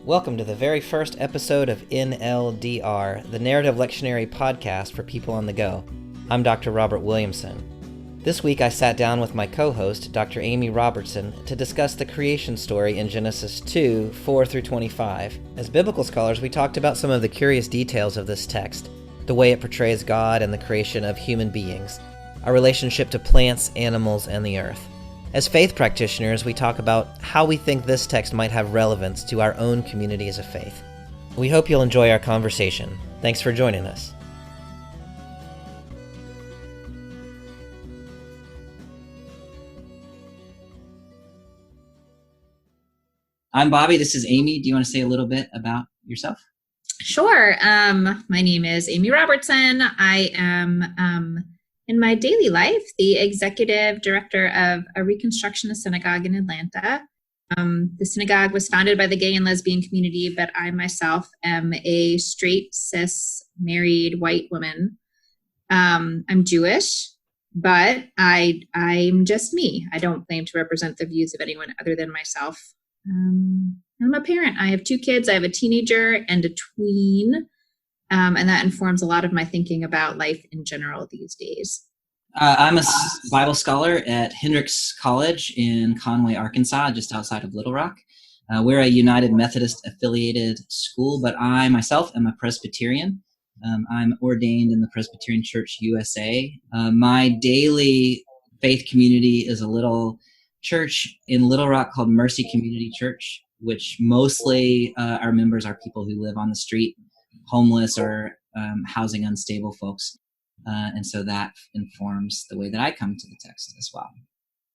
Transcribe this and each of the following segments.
Welcome to the very first episode of NLDR, the Narrative Lectionary podcast for people on the go. I'm Dr. Robert Williamson. This week I sat down with my co-host, Dr. Amy Robertson, to discuss the creation story in Genesis 2, 4 through 25. As biblical scholars, we talked about some of the curious details of this text, the way it portrays God and the creation of human beings, our relationship to plants, animals, and the earth. As faith practitioners, we talk about how we think this text might have relevance to our own communities of faith. We hope you'll enjoy our conversation. Thanks for joining us. I'm Bobby. This is Amy. Do you want to say a little bit about yourself? Sure. My name is Amy Robertson. I am in my daily life the executive director of a Reconstructionist synagogue in Atlanta. The synagogue was founded by the gay and lesbian community, but I myself am a straight, cis, married white woman. I'm Jewish, but I'm just me. I don't claim to represent the views of anyone other than myself. I'm a parent. I have 2 kids. I have a teenager and a tween. And that informs a lot of my thinking about life in general these days. I'm a Bible scholar at Hendrix College in Conway, Arkansas, just outside of Little Rock. We're a United Methodist affiliated school, but I myself am a Presbyterian. I'm ordained in the Presbyterian Church USA. My daily faith community is a little church in Little Rock called Mercy Community Church, which mostly our members are people who live on the street, homeless or housing unstable folks. And so that informs the way that I come to the text as well.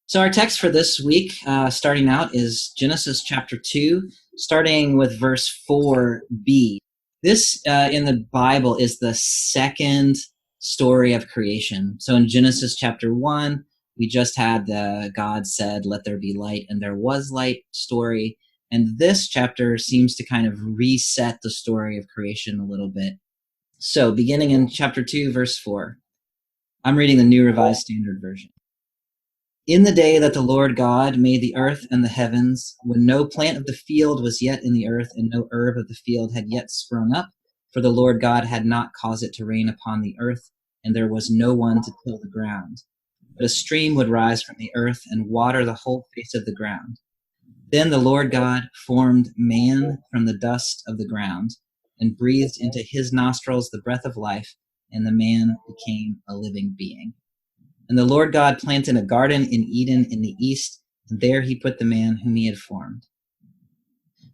So our text for this week, starting out, is Genesis chapter 2, starting with verse 4b. This in the Bible is the second story of creation. So in Genesis chapter 1, we just had the God said, "Let there be light," and there was light story. And this chapter seems to kind of reset the story of creation a little bit. So beginning in chapter 2, verse 4, I'm reading the New Revised Standard Version. In the day that the Lord God made the earth and the heavens, when no plant of the field was yet in the earth, and no herb of the field had yet sprung up, for the Lord God had not caused it to rain upon the earth, and there was no one to till the ground. But a stream would rise from the earth and water the whole face of the ground. Then the Lord God formed man from the dust of the ground, and breathed into his nostrils the breath of life, and the man became a living being. And the Lord God planted a garden in Eden in the east, and there he put the man whom he had formed.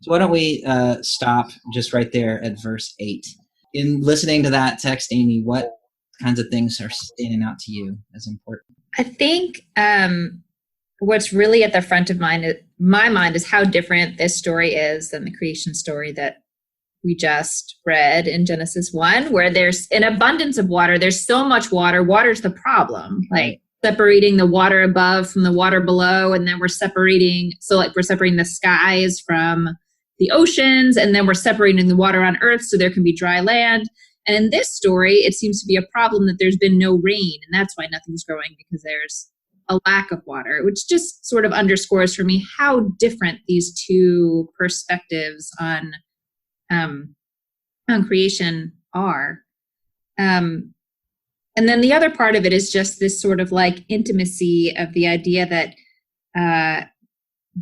So why don't we stop just right there at verse 8. In listening to that text, Amy, what kinds of things are standing out to you as important? I think what's really at the front of my mind is how different this story is than the creation story that we just read in Genesis 1, where there's an abundance of water. There's so much water. Water's the problem, like separating the water above from the water below. And then we're separating the skies from the oceans, and then we're separating the water on earth so there can be dry land. And in this story, it seems to be a problem that there's been no rain, and that's why nothing's growing, because there's a lack of water, which just sort of underscores for me how different these two perspectives on creation are. And then the other part of it is just this sort of like intimacy of the idea that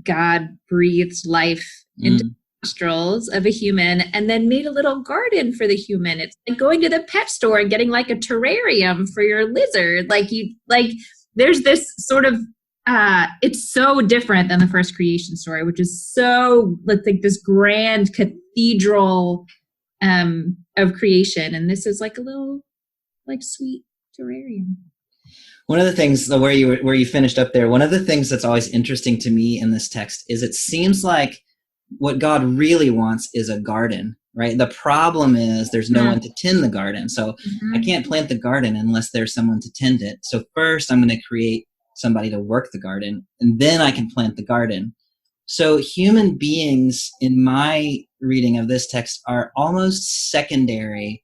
God breathed life into the nostrils of a human and then made a little garden for the human. It's like going to the pet store and getting like a terrarium for your lizard. There's this sort of it's so different than the first creation story, which is so like this grand cathedral of creation, and this is like a little like sweet terrarium. One of the things where you finished up there, one of the things that's always interesting to me in this text is it seems like what God really wants is a garden, right? The problem is there's no one to tend the garden. So I can't plant the garden unless there's someone to tend it. So first I'm going to create somebody to work the garden, and then I can plant the garden. So human beings, in my reading of this text, are almost secondary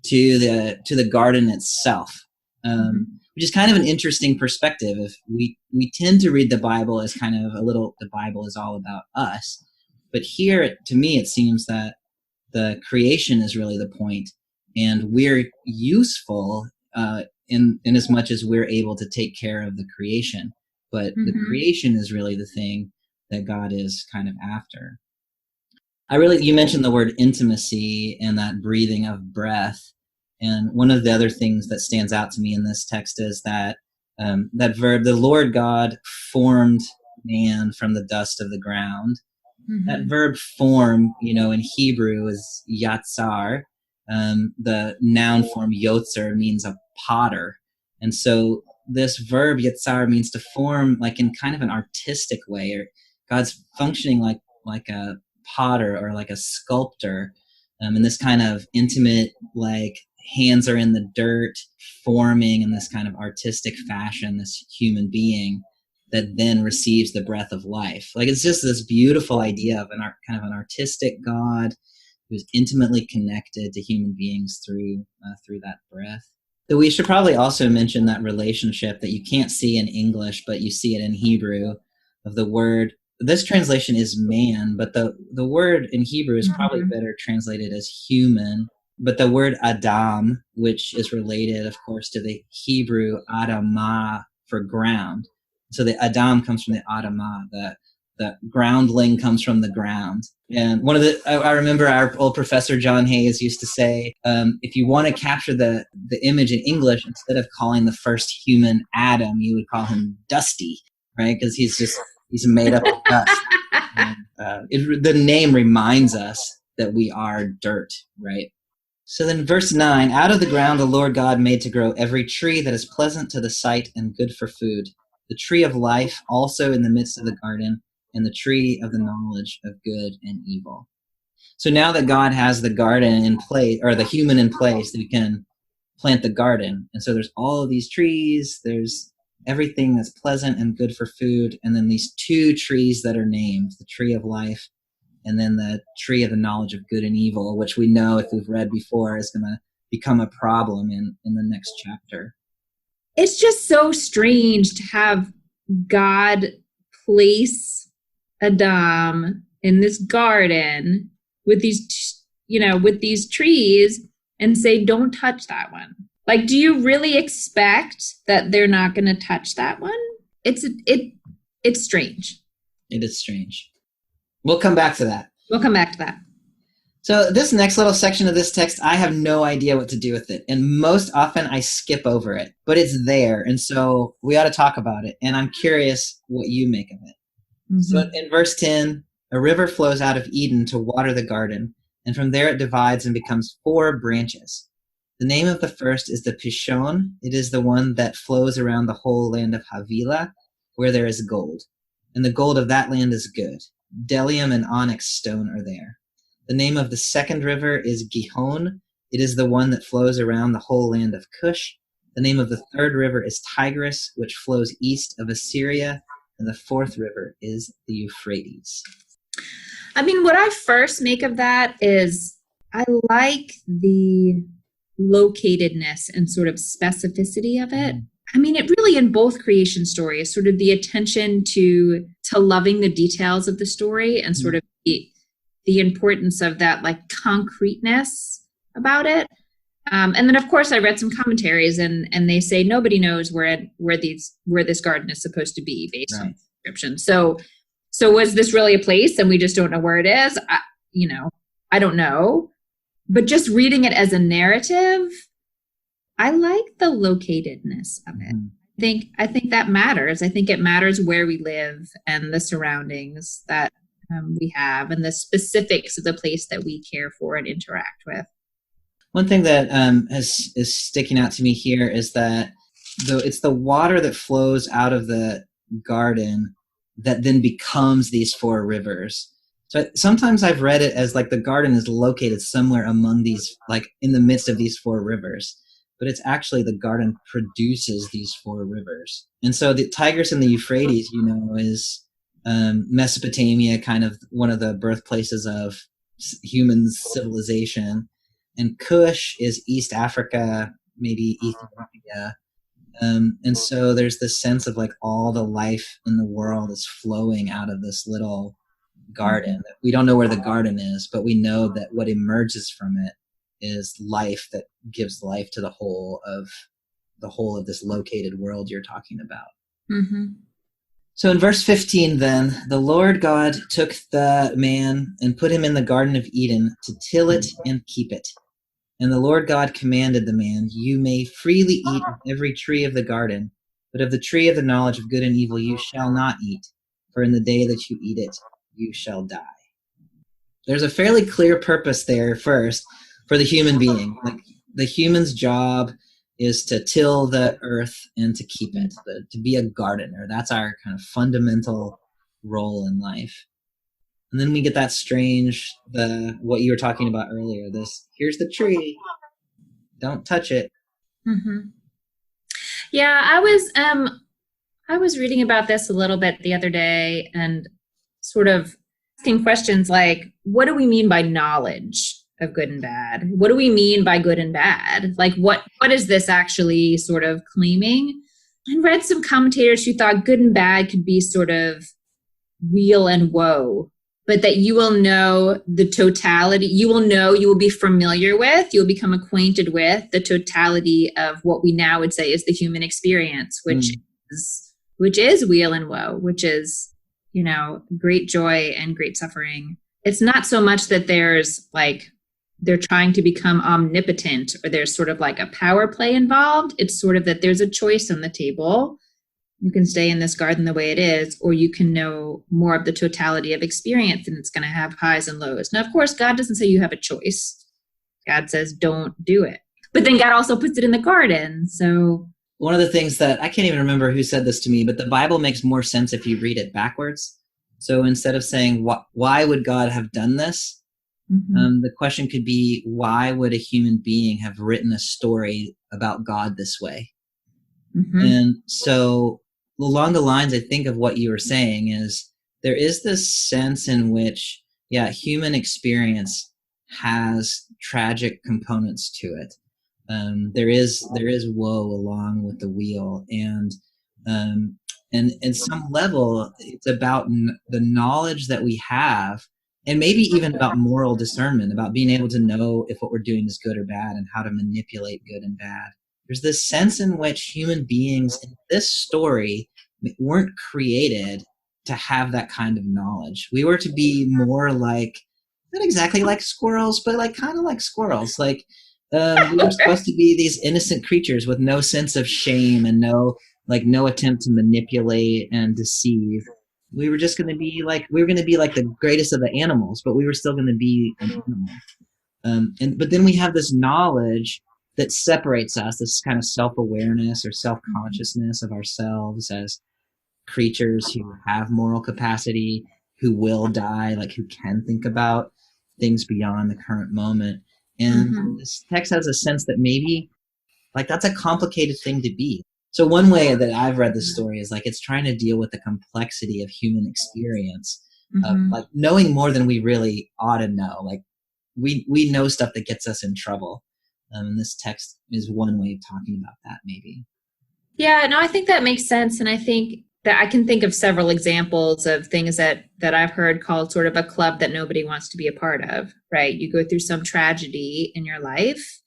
to the garden itself, which is kind of an interesting perspective. If we tend to read the Bible as kind of the Bible is all about us, But here, to me, it seems that the creation is really the point, and we're useful in as much as we're able to take care of the creation. But the creation is really the thing that God is kind of after. You mentioned the word intimacy and that breathing of breath. And one of the other things that stands out to me in this text is that that verb, the Lord God formed man from the dust of the ground. That verb form, in Hebrew is yatsar. The noun form yotzer means a potter. And so this verb yatsar means to form like in kind of an artistic way, or God's functioning like a potter or like a sculptor, in this kind of intimate, like hands are in the dirt, forming in this kind of artistic fashion, this human being that then receives the breath of life. Like it's just this beautiful idea of kind of an artistic God who's intimately connected to human beings through that breath. So we should probably also mention that relationship that you can't see in English, but you see it in Hebrew, of the word. This translation is man, but the word in Hebrew is probably better translated as human. But the word Adam, which is related, of course, to the Hebrew Adamah for ground. So the Adam comes from the Adamah, the groundling comes from the ground. And I remember our old professor, John Hayes, used to say, if you want to capture the image in English, instead of calling the first human Adam, you would call him Dusty, right? Because he's made up of dust. And, the name reminds us that we are dirt, right? So then verse 9, out of the ground the Lord God made to grow every tree that is pleasant to the sight and good for food, the tree of life also in the midst of the garden, and the tree of the knowledge of good and evil. So now that God has the garden in place, or the human in place, we can plant the garden. And so there's all of these trees, there's everything that's pleasant and good for food, and then these two trees that are named, the tree of life and then the tree of the knowledge of good and evil, which we know, if we've read before, is going to become a problem in the next chapter. It's just so strange to have God place Adam in this garden with these trees and say, don't touch that one. Like, do you really expect that they're not going to touch that one? It's strange. It is strange. We'll come back to that. So this next little section of this text, I have no idea what to do with it. And most often I skip over it, but it's there. And so we ought to talk about it. And I'm curious what you make of it. So in verse 10, a river flows out of Eden to water the garden. And from there it divides and becomes 4 branches. The name of the first is the Pishon. It is the one that flows around the whole land of Havilah, where there is gold. And the gold of that land is good. Bdellium and onyx stone are there. The name of the second river is Gihon. It is the one that flows around the whole land of Cush. The name of the third river is Tigris, which flows east of Assyria. And the fourth river is the Euphrates. I mean, what I first make of that is I like the locatedness and sort of specificity of it. I mean, it really, in both creation stories, sort of the attention to loving the details of the story and sort of the importance of that, like, concreteness about it. And then, of course, I read some commentaries, and they say nobody knows where this garden is supposed to be based on the description. So was this really a place, and we just don't know where it is? I don't know. But just reading it as a narrative, I like the locatedness of it. I think that matters. I think it matters where we live and the surroundings that we have and the specifics of the place that we care for and interact with. One thing that is sticking out to me here is that it's the water that flows out of the garden that then becomes these 4 rivers. So sometimes I've read it as like the garden is located somewhere among these, like in the midst of these 4 rivers. But it's actually the garden produces these 4 rivers. And so the Tigris and the Euphrates, is Mesopotamia, kind of one of the birthplaces of human civilization. And Cush is East Africa, maybe Ethiopia. And so there's this sense of like all the life in the world is flowing out of this little garden. We don't know where the garden is, but we know that what emerges from it is life that gives life to the whole of this located world you're talking about. Mm-hmm. So in verse 15, then, the Lord God took the man and put him in the Garden of Eden to till it and keep it. And the Lord God commanded the man, you may freely eat of every tree of the garden, but of the tree of the knowledge of good and evil you shall not eat, for in the day that you eat it, you shall die. There's a fairly clear purpose there first for the human being. Like the human's job is to till the earth and to keep it, to be a gardener. That's our kind of fundamental role in life. And then we get that strange, what you were talking about earlier, this, here's the tree, don't touch it. Mm-hmm. Yeah, I was reading about this a little bit the other day and sort of asking questions like, what do we mean by knowledge of good and bad? What do we mean by good and bad? Like, what is this actually sort of claiming? I read some commentators who thought good and bad could be sort of weal and woe, but that you will know the totality. You will be familiar with, you'll become acquainted with the totality of what we now would say is the human experience, which is weal and woe, which is, great joy and great suffering. It's not so much that there's like, they're trying to become omnipotent or there's sort of like a power play involved. It's sort of that there's a choice on the table. You can stay in this garden the way it is, or you can know more of the totality of experience and it's going to have highs and lows. Now, of course, God doesn't say you have a choice. God says, don't do it. But then God also puts it in the garden. So one of the things that I can't even remember who said this to me, but the Bible makes more sense if you read it backwards. So instead of saying, why would God have done this? The question could be, why would a human being have written a story about God this way? And so along the lines, I think, of what you were saying is there is this sense in which, human experience has tragic components to it. There is woe along with the weal, and at some level, it's about the knowledge that we have, and maybe even about moral discernment, about being able to know if what we're doing is good or bad and how to manipulate good and bad. There's this sense in which human beings in this story weren't created to have that kind of knowledge. We were to be more like, not exactly like squirrels, but like kind of like squirrels. Like we were supposed to be these innocent creatures with no sense of shame and no attempt to manipulate and deceive. We were just going to be like, the greatest of the animals, but we were still going to be an animal. But then we have this knowledge that separates us, this kind of self-awareness or self-consciousness of ourselves as creatures who have moral capacity, who will die, like who can think about things beyond the current moment. And this text has a sense that maybe like that's a complicated thing to be. So one way that I've read this story is like it's trying to deal with the complexity of human experience, of like knowing more than we really ought to know. Like we know stuff that gets us in trouble. And this text is one way of talking about that, maybe. Yeah, no, I think that makes sense. And I think that I can think of several examples of things that I've heard called sort of a club that nobody wants to be a part of, right? You go through some tragedy in your life,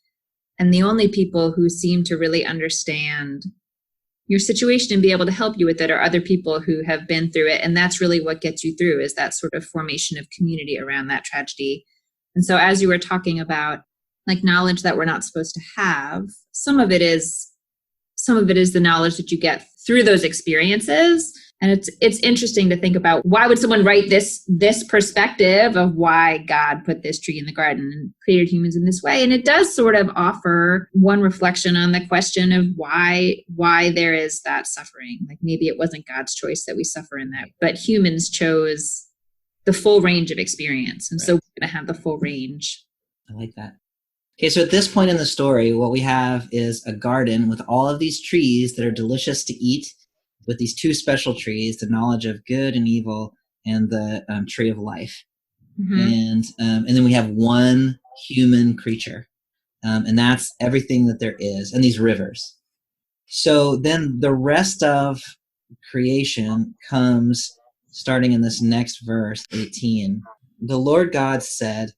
and the only people who seem to really understand your situation and be able to help you with it are other people who have been through it. And that's really what gets you through, is that sort of formation of community around that tragedy. And so as you were talking about like knowledge that we're not supposed to have, some of it is the knowledge that you get through those experiences. And it's interesting to think about, why would someone write this perspective of why God put this tree in the garden and created humans in this way? And it does sort of offer one reflection on the question of why there is that suffering. Like maybe it wasn't God's choice that we suffer in that, but humans chose the full range of experience. And so we're going to have the full range. I like that. Okay, so at this point in the story, what we have is a garden with all of these trees that are delicious to eat, with these two special trees, the knowledge of good and evil and the tree of life. And then we have one human creature, and that's everything that there is, and these rivers. So then the rest of creation comes starting in this next verse, 18. The Lord God said,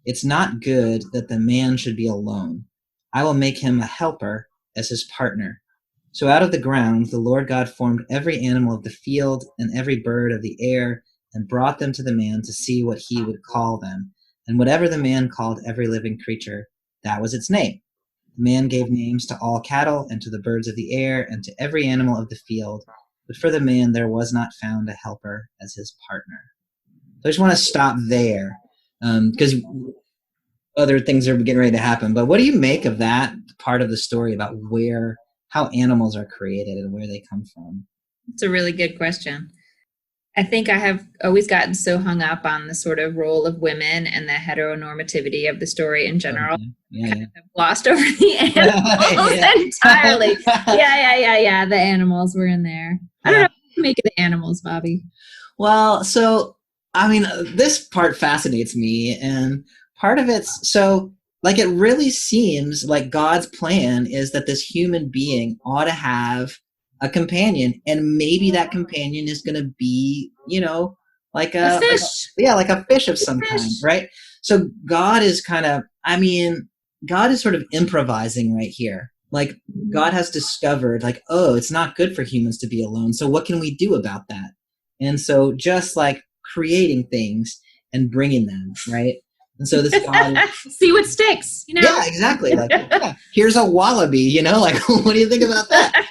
"It's not good that the man should be alone. I will make him a helper as his partner." So out of the ground the Lord God formed every animal of the field and every bird of the air and brought them to the man to see what he would call them. And whatever the man called every living creature, that was its name. The man gave names to all cattle and to the birds of the air and to every animal of the field. But for the man there was not found a helper as his partner. So I just want to stop there because other things are getting ready to happen. But what do you make of that part of the story about how animals are created and where they come from? It's a really good question. I think I have always gotten so hung up on the sort of role of women and the heteronormativity of the story in general. Yeah. Kind of glossed over the animals entirely. Yeah. The animals were in there. I don't know what you make of the animals, Bobby. Well, so, I mean, this part fascinates me, and part of it's, so, like, it really seems like God's plan is that this human being ought to have a companion, and maybe that companion is going to be, like a fish. Like a fish of some kind, right? So God is God is sort of improvising right here. Like, God has discovered, like, oh, it's not good for humans to be alone. So what can we do about that? And so just like creating things and bringing them, right? And so this God see what sticks, Yeah, exactly. Like, here's a wallaby, like, what do you think about that?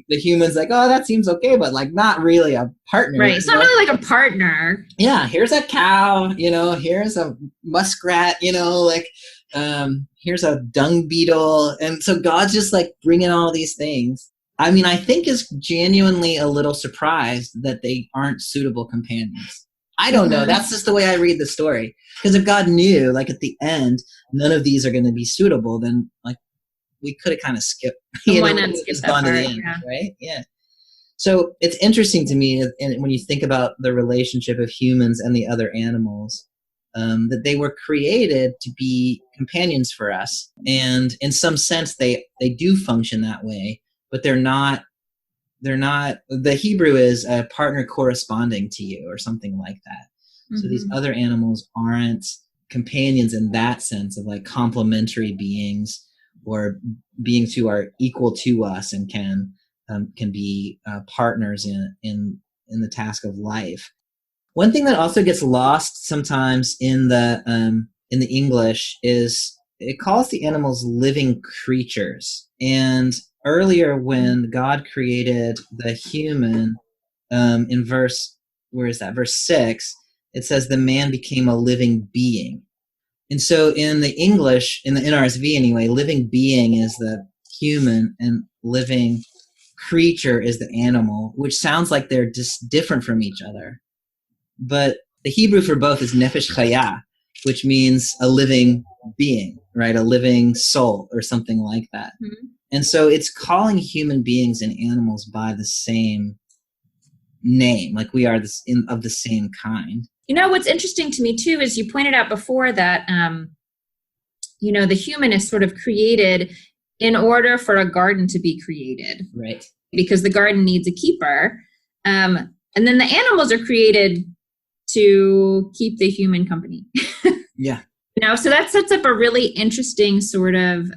The human's like, oh, that seems okay, but like not really a partner. Right. It's not really like a partner. Yeah. Here's a cow, here's a muskrat, here's a dung beetle. And so God's just like bringing all these things. I mean, I think is genuinely a little surprised that they aren't suitable companions. I don't know. That's just the way I read the story. Because if God knew, like at the end, none of these are going to be suitable, then like we could have kind of skipped. Why not skip that part? To the end, right? Yeah. So it's interesting to me, and when you think about the relationship of humans and the other animals, that they were created to be companions for us, and in some sense, they do function that way, but they're not. The Hebrew is a partner corresponding to you or something like that. Mm-hmm. So these other animals aren't companions in that sense of like complementary beings or beings who are equal to us and can be partners in the task of life. One thing that also gets lost sometimes in the English is it calls the animals living creatures. And earlier, when God created the human, in verse 6, it says the man became a living being. And so in the English, in the NRSV anyway, living being is the human and living creature is the animal, which sounds like they're just different from each other. But the Hebrew for both is nefesh chaya, which means a living being, right? A living soul or something like that. Mm-hmm. And so it's calling human beings and animals by the same name, like we are of the same kind. What's interesting to me too is you pointed out before that, the human is sort of created in order for a garden to be created. Right. Because the garden needs a keeper. And then the animals are created to keep the human company. Yeah. So that sets up a really interesting sort of,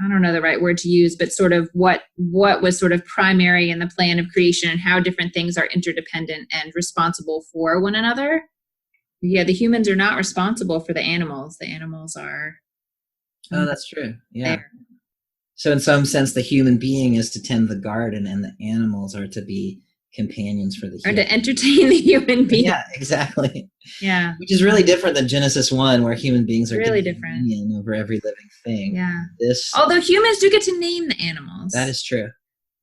I don't know the right word to use, but sort of what was sort of primary in the plan of creation and how different things are interdependent and responsible for one another. Yeah, the humans are not responsible for the animals. The animals are. Oh, that's true. Yeah. There. So in some sense, the human being is to tend the garden and the animals are to be companions for the human. Or to entertain the human being. Yeah, exactly. Yeah. Which is really different than Genesis 1, where human beings are really different over every living thing. Yeah. Although humans do get to name the animals. That is true.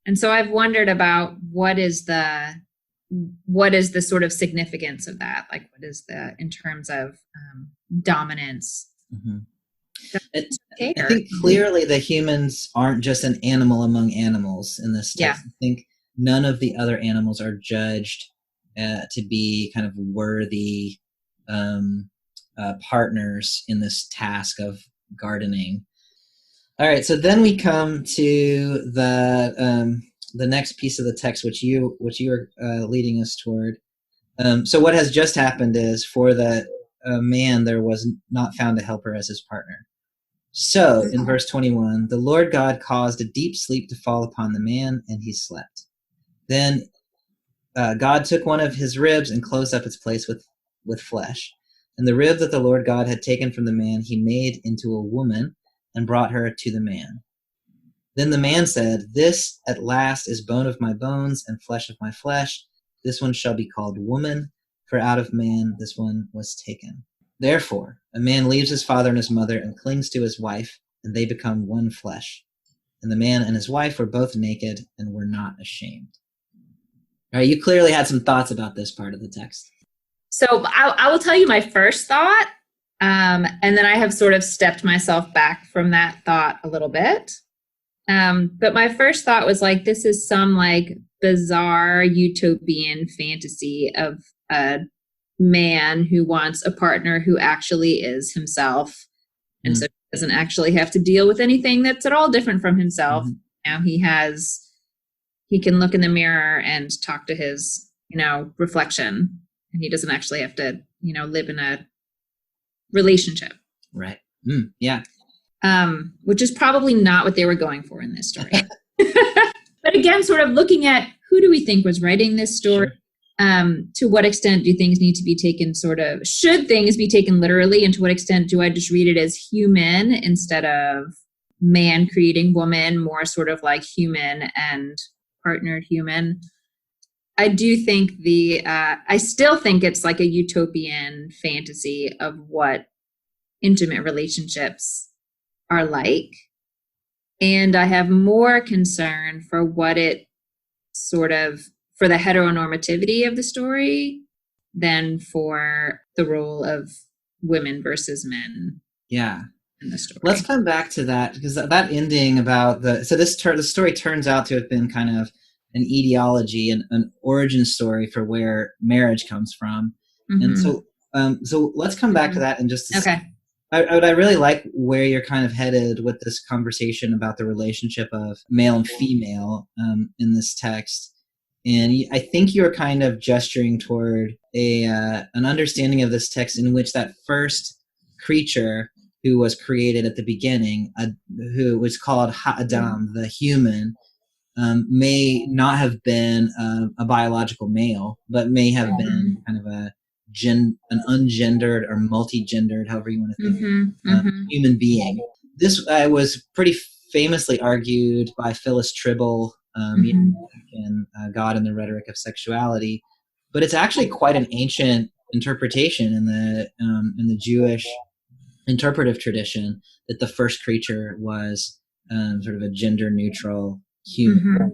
And so I've wondered about what is the sort of significance of that? Like, what is in terms of dominance? Mm-hmm. I think clearly the humans aren't just an animal among animals in this text. Yeah. I think none of the other animals are judged to be kind of worthy partners in this task of gardening. All right, so then we come to the the next piece of the text, which you are leading us toward. So what has just happened is for the man there was not found a helper as his partner. So in verse 21, the Lord God caused a deep sleep to fall upon the man, and he slept. Then God took one of his ribs and closed up its place with flesh. And the rib that the Lord God had taken from the man he made into a woman and brought her to the man. Then the man said, "This at last is bone of my bones and flesh of my flesh. This one shall be called woman, for out of man this one was taken." Therefore, a man leaves his father and his mother and clings to his wife, and they become one flesh. And the man and his wife were both naked and were not ashamed. All right, you clearly had some thoughts about this part of the text. So I will tell you my first thought, and then I have sort of stepped myself back from that thought a little bit. But my first thought was like, this is some like bizarre utopian fantasy of a man who wants a partner who actually is himself. And so he doesn't actually have to deal with anything that's at all different from himself. Now he can look in the mirror and talk to his, reflection, and he doesn't actually have to, live in a relationship. Right. Yeah. Which is probably not what they were going for in this story. But again, sort of looking at who do we think was writing this story? Sure. To what extent do things need to be taken should things be taken literally? And to what extent do I just read it as human instead of man creating woman, more sort of like human and partnered human? I do think I still think it's like a utopian fantasy of what intimate relationships are like. And I have more concern for what it for the heteronormativity of the story than for the role of women versus men. Yeah. In the story. Let's come back to that, because that ending about the story turns out to have been kind of an etiology and an origin story for where marriage comes from. And so let's come back to that in just a second. I really like where you're kind of headed with this conversation about the relationship of male and female in this text. And I think you're kind of gesturing toward an understanding of this text in which that first creature who was created at the beginning, who was called Ha-Adam, the human, may not have been a biological male, but may have been kind of an ungendered or multi-gendered, however you want to think, human being. This was pretty famously argued by Phyllis Tribble in God and the Rhetoric of Sexuality, but it's actually quite an ancient interpretation in the Jewish interpretive tradition that the first creature was sort of a gender-neutral human.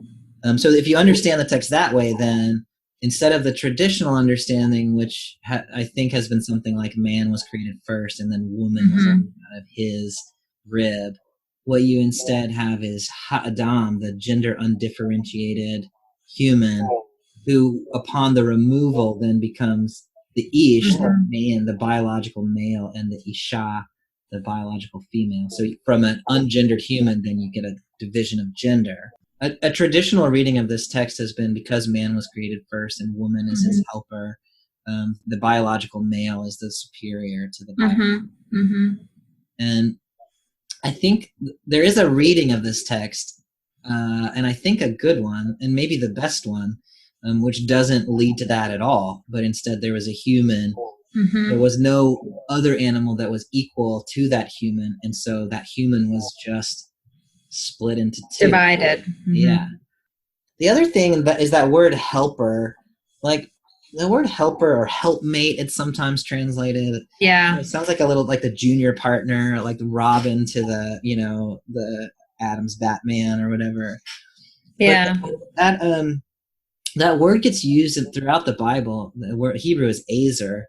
So if you understand the text that way, then instead of the traditional understanding, which I think has been something like man was created first and then woman was out of his rib, what you instead have is Ha-Adam, the gender undifferentiated human, who upon the removal then becomes the Ish, the man, the biological male, and the Isha, the biological female. So from an ungendered human, then you get a division of gender. A traditional reading of this text has been because man was created first and woman is his helper, the biological male is the superior to the biological. And I think there is a reading of this text, and I think a good one, and maybe the best one, which doesn't lead to that at all, but instead there was a human. There was no other animal that was equal to that human, and so that human was just split into two. Divided. Yeah. The other thing is that word helper, like the word helper or helpmate, it's sometimes translated. Yeah. It sounds like a little like the junior partner, like Robin to the Adam's Batman or whatever. Yeah. But that word gets used throughout the Bible. The word Hebrew is azer,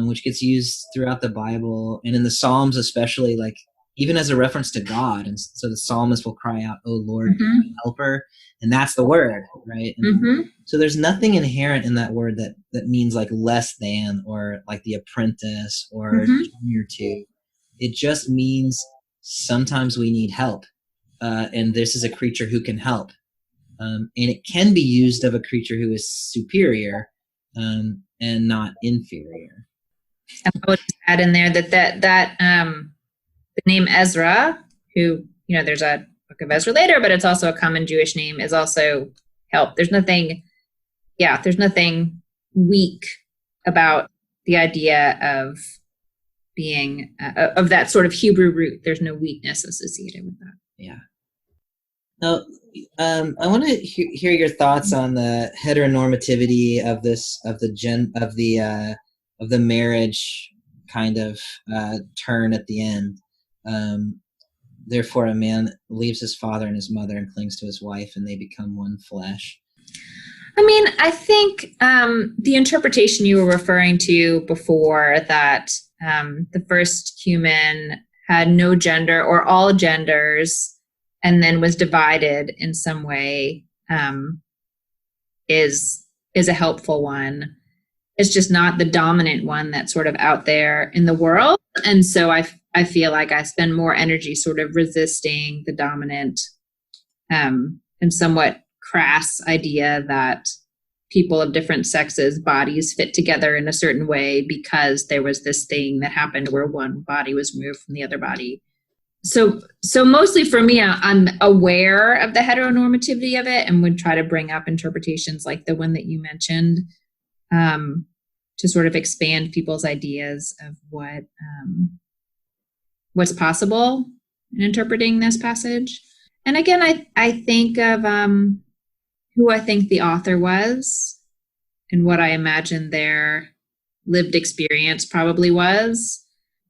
which gets used throughout the Bible and in the Psalms especially, like even as a reference to God. And so the psalmist will cry out, "Oh Lord, be my helper." And that's the word, right? And so there's nothing inherent in that word that means like less than or like the apprentice or junior to. It just means sometimes we need help. And this is a creature who can help. and it can be used of a creature who is superior and not inferior. I would just add in there that the name Ezra, who, there's a book of Ezra later, but it's also a common Jewish name, is also help. There's nothing weak about the idea of being of that sort of Hebrew root. There's no weakness associated with that. Yeah. Now, I want to hear your thoughts on the heteronormativity of the marriage kind of turn at the end. Therefore, a man leaves his father and his mother and clings to his wife, and they become one flesh. I mean, I think the interpretation you were referring to before, that the first human had no gender or all genders and then was divided in some way, is a helpful one. It's just not the dominant one that's sort of out there in the world. And so I feel like I spend more energy sort of resisting the dominant and somewhat crass idea that people of different sexes, bodies fit together in a certain way because there was this thing that happened where one body was removed from the other body. So mostly for me, I'm aware of the heteronormativity of it and would try to bring up interpretations like the one that you mentioned, to sort of expand people's ideas of what's possible in interpreting this passage. And again, I think of who I think the author was and what I imagine their lived experience probably was,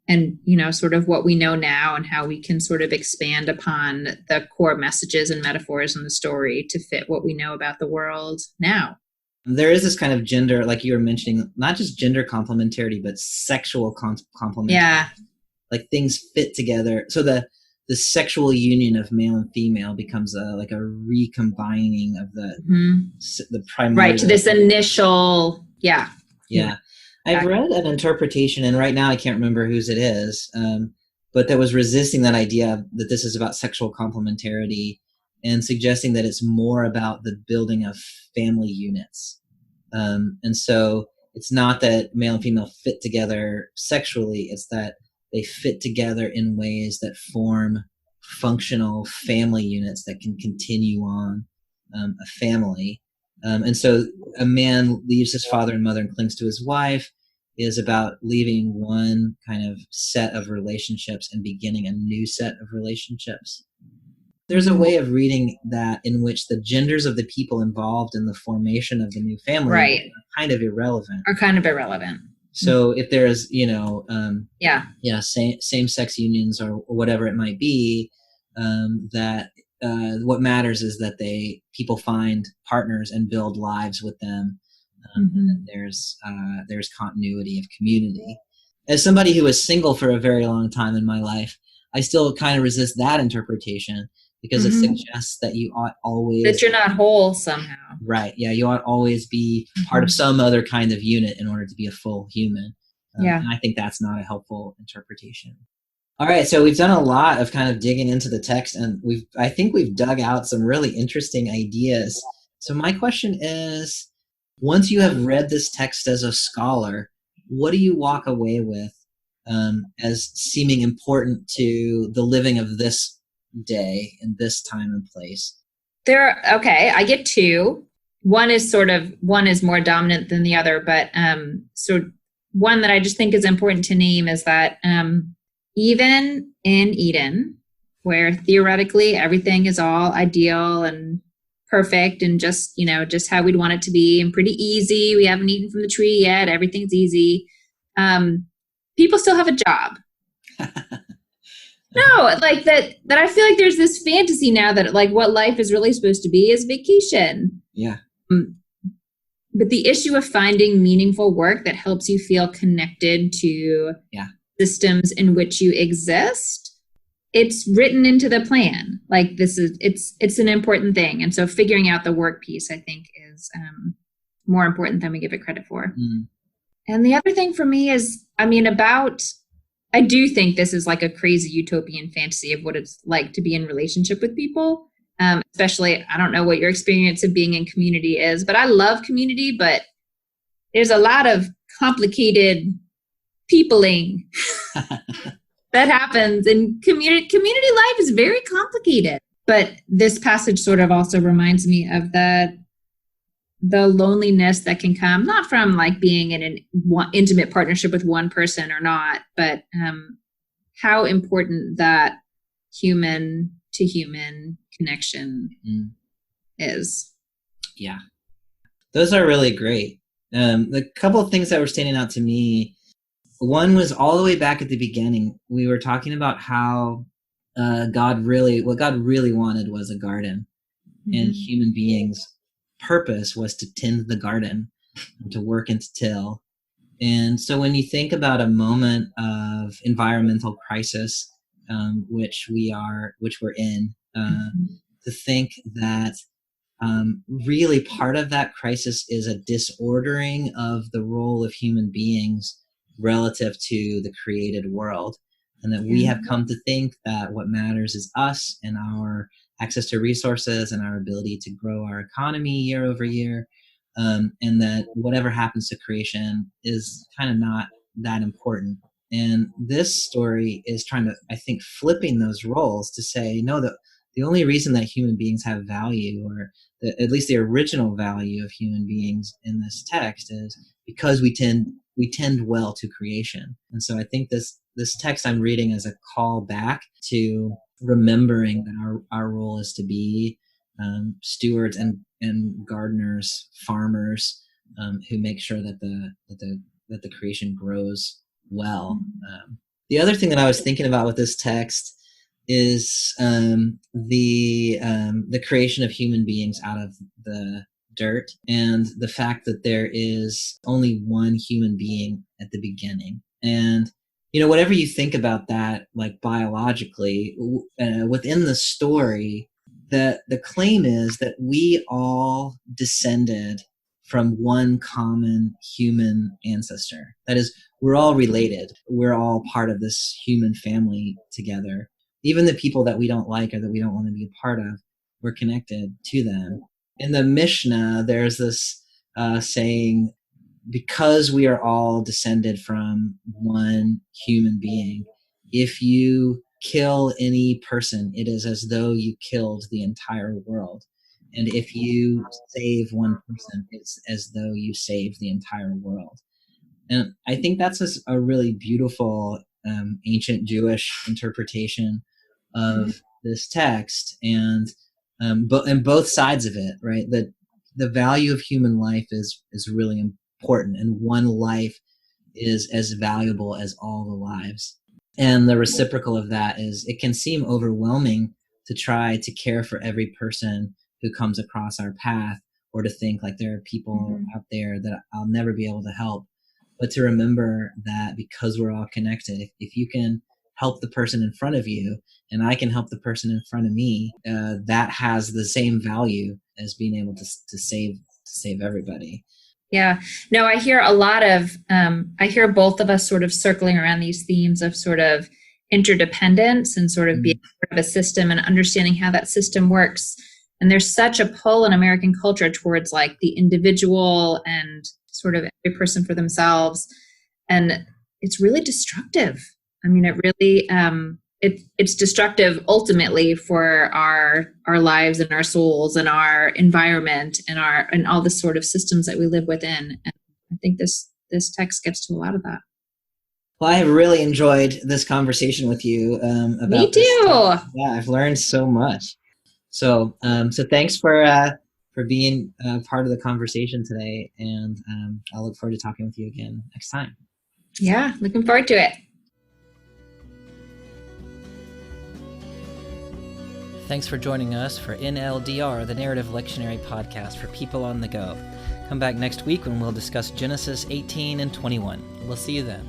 and, sort of what we know now and how we can sort of expand upon the core messages and metaphors in the story to fit what we know about the world now. There is this kind of gender, like you were mentioning, not just gender complementarity, but sexual complementarity. Yeah. Like things fit together. So the sexual union of male and female becomes like a recombining of the primary. Right, to this initial, yeah. Yeah. I've read an interpretation, and right now I can't remember whose it is, but that was resisting that idea that this is about sexual complementarity and suggesting that it's more about the building of family units. And so it's not that male and female fit together sexually, it's that they fit together in ways that form functional family units that can continue on a family. And so a man leaves his father and mother and clings to his wife is about leaving one kind of set of relationships and beginning a new set of relationships. There's a way of reading that in which the genders of the people involved in the formation of the new family are kind of irrelevant. So if there's, same-sex unions or whatever it might be, that what matters is that people find partners and build lives with them. And there's continuity of community. As somebody who was single for a very long time in my life, I still kind of resist that interpretation because it suggests that you ought always... that you're not whole somehow. Right. Yeah, you ought always be part of some other kind of unit in order to be a full human. And I think that's not a helpful interpretation. All right, so we've done a lot of kind of digging into the text, and I think we've dug out some really interesting ideas. So my question is, once you have read this text as a scholar, what do you walk away with as seeming important to the living of this day in this time and place? I get two. One is more dominant than the other, but so one that I just think is important to name is that even in Eden, where theoretically everything is all ideal and perfect and just how we'd want it to be and pretty easy, we haven't eaten from the tree yet, everything's easy, people still have a job. No, like that I feel like there's this fantasy now that like what life is really supposed to be is vacation. Yeah. But the issue of finding meaningful work that helps you feel connected to systems in which you exist, it's written into the plan. Like it's an important thing. And so figuring out the work piece, I think, is more important than we give it credit for. And the other thing for me is, I do think this is like a crazy utopian fantasy of what it's like to be in relationship with people. Especially, I don't know what your experience of being in community is, but I love community, but there's a lot of complicated peopling that happens, and community life is very complicated. But this passage sort of also reminds me of the loneliness that can come, not from like being in an intimate partnership with one person or not, but how important that human to human connection is. Yeah, those are really great. The couple of things that were standing out to me, one was all the way back at the beginning. We were talking about how what God really wanted was a garden, and human beings' purpose was to tend the garden, to work and to till. And so when you think about a moment of environmental crisis, which we're in, to think that really part of that crisis is a disordering of the role of human beings relative to the created world, and that we have come to think that what matters is us and our access to resources and our ability to grow our economy year over year, and that whatever happens to creation is kind of not that important. And this story is trying to, I think, flipping those roles to say, no, the only reason that human beings have value, or at least the original value of human beings in this text, is because we tend well to creation. And so I think this text I'm reading is a call back to remembering that our role is to be stewards and gardeners, farmers, who make sure that the creation grows well. The other thing that I was thinking about with this text is the creation of human beings out of the dirt, and the fact that there is only one human being at the beginning. And whatever you think about that, like biologically, within the story, the claim is that we all descended from one common human ancestor. That is, we're all related. We're all part of this human family together. Even the people that we don't like or that we don't want to be a part of, we're connected to them. In the Mishnah, there's this saying, because we are all descended from one human being, if you kill any person, it is as though you killed the entire world. And if you save one person, it's as though you saved the entire world. And I think that's a really beautiful ancient Jewish interpretation of this text, and both sides of it, right? That the value of human life is really important, and one life is as valuable as all the lives. And the reciprocal of that is, it can seem overwhelming to try to care for every person who comes across our path, or to think like there are people out there that I'll never be able to help. But to remember that because we're all connected, if you can help the person in front of you, and I can help the person in front of me, that has the same value as being able to save everybody. Yeah, no, I hear a lot of, I hear both of us sort of circling around these themes of sort of interdependence and sort of being part of a system and understanding how that system works. And there's such a pull in American culture towards like the individual and sort of every person for themselves. And it's really destructive. I mean, it really, it's destructive ultimately for our lives and our souls and our environment and all the sort of systems that we live within. And I think this text gets to a lot of that. Well, I have really enjoyed this conversation with you about Me too. Yeah, I've learned so much. So thanks for being part of the conversation today, and I'll look forward to talking with you again next time. Yeah, looking forward to it. Thanks for joining us for NLDR, the Narrative Lectionary Podcast for people on the go. Come back next week when we'll discuss Genesis 18 and 21. We'll see you then.